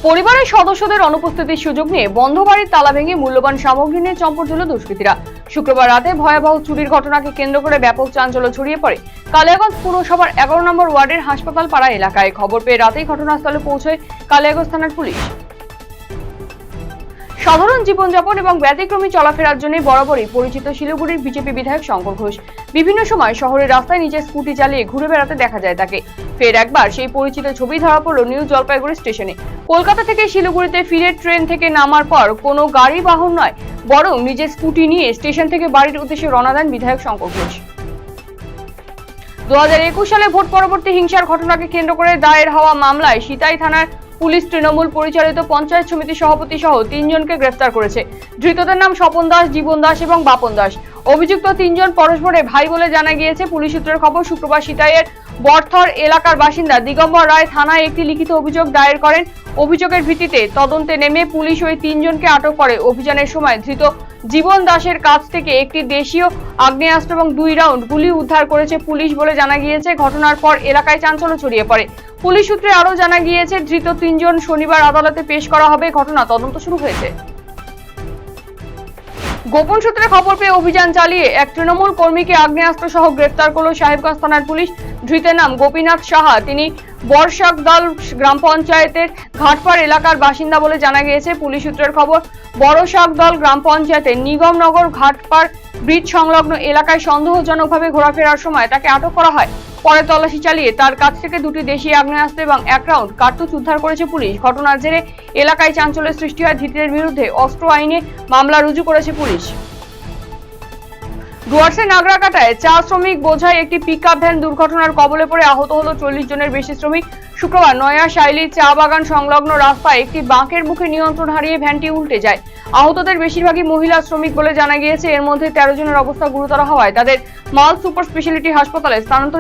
পরিবারের সদস্যদের অনুপস্থিতির সুযোগ নিয়ে বন্ধ বাড়ির তালা ভেঙে মূল্যবান সামগ্রী নিয়ে চম্পট দিল দুষ্কৃতীরা। শুক্রবার রাতে ভয়াবহ চুরির ঘটনাকে কেন্দ্র করে ব্যাপক চাঞ্চল্য ছড়িয়ে পড়ে কালিয়াগঞ্জ পুরসভার 11 নম্বর ওয়ার্ডের হাসপাতাল পাড়া এলাকায়। খবর পেয়ে রাতেই ঘটনাস্থলে পৌঁছয় কালিয়াগঞ্জ থানার পুলিশ। সাধারণ জীবনযাপন এবং ব্যতিক্রমী চলাফেরার জন্য বরাবরই পরিচিত শিলিগুড়ির বিজেপি বিধায়ক শঙ্কর ঘোষ বিভিন্ন সময় শহরের রাস্তায় নিজের স্কুটি চালিয়ে ঘুরে বেড়াতে দেখা যায় তাকে। ফের একবার সেই পরিচিত ছবি ধরা পড়ল নিউ জলপাইগুড়ি স্টেশনে। কলকাতা থেকে শিলিগুড়িতে ফিরে ট্রেন থেকে নামার পর কোনো গাড়ি বাহন নয়, বরং নিজের স্কুটি নিয়ে স্টেশন থেকে বাড়ির উদ্দেশ্যে রওনা দেন বিধায়ক শঙ্কর ঘোষ। 2021 সালে ভোট পরবর্তী হিংসার ঘটনাকে কেন্দ্র করে দায়ের হওয়া মামলায় সিতাই থানার পুলিশ তৃণমূল পরিচালিত পঞ্চায়েত সমিতির সভাপতি সহ 3 জনকে গ্রেফতার করেছে। ধৃতদের নাম স্বপন দাস, জীবন দাস এবং বাপন দাস। অভিযুক্ত 3 জন পরস্পরের ভাই বলে জানা গিয়েছে। পুলিশ সূত্রের খবর, শুক্রবার সিতাইয়ের বরথর এলাকার বাসিন্দা দিগম্বর রায় থানায় একটি লিখিত অভিযোগ দায়ের করেন। অভিযোগের ভিত্তিতে তদন্তে নেমে পুলিশ ওই 3 জনকে আটক করে। অভিযানের সময় ধৃত জীবন দাসের কাছ থেকে একটি দেশীয় আগ্নেয়াস্ত্র এবং 2 রাউন্ড গুলি উদ্ধার করেছে পুলিশ বলে জানা গিয়েছে। ঘটনার পর এলাকায় চাঞ্চল্য ছড়িয়ে পড়ে। পুলিশ সূত্রে আরও জানা গিয়েছে, ধৃত 3 জন শনিবার আদালতে পেশ করা হবে। ঘটনা তদন্ত শুরু হয়েছে। গোপন সূত্রে খবর পেয়ে অভিযান চালিয়ে এক তৃণমূল কর্মীকে আগ্নেয়াস্ত্র সহ গ্রেফতার করল সাহেবগঞ্জ থানার পুলিশ। ধৃতের নাম গোপীনাথ সাহা। তিনি বড়শাকদল গ্রাম পঞ্চায়েতের ঘাটপাড় এলাকার বাসিন্দা বলে জানা গিয়েছে। পুলিশ সূত্রের খবর, বড়শাকদল গ্রাম পঞ্চায়েতের নিগমনগর ঘাটপাড় ব্রিজ সংলগ্ন এলাকায় সন্দেহজনকভাবে ঘোরাফেরার সময় তাকে আটক করা হয়। পরে তল্লাশি চালিয়ে তার কাছ থেকে 2টি দেশি আগ্নেয়াস্ত্র এবং 1 রাউন্ড কার্তুজ উদ্ধার করেছে পুলিশ। ঘটনার জেরে এলাকায় চাঞ্চল্যের সৃষ্টি হয়। ধৃতদের বিরুদ্ধে অস্ত্র আইনে মামলা রুজু করেছে পুলিশ। ডুয়ার্সের নাগরাকাটায় চা শ্রমিক বোঝাই একটি পিকআপ ভ্যান দুর্ঘটনার কবলে পড়ে আহত হলো 40 জনের বেশি শ্রমিক। শুক্রবার নয়া শাইলি চা বাগান সংলগ্ন রাস্তায় একটি বাঁকের মুখে নিয়ন্ত্রণ হারিয়ে ভ্যানটি উল্টে যায়। আহতদের বেশিরভাগই মহিলা শ্রমিক বলে জানা গিয়েছে। এর মধ্যে 13 জনের অবস্থা গুরুতর হওয়ায় তাদের মাল সুপার স্পেশালিটি হাসপাতালে স্থানান্তরিত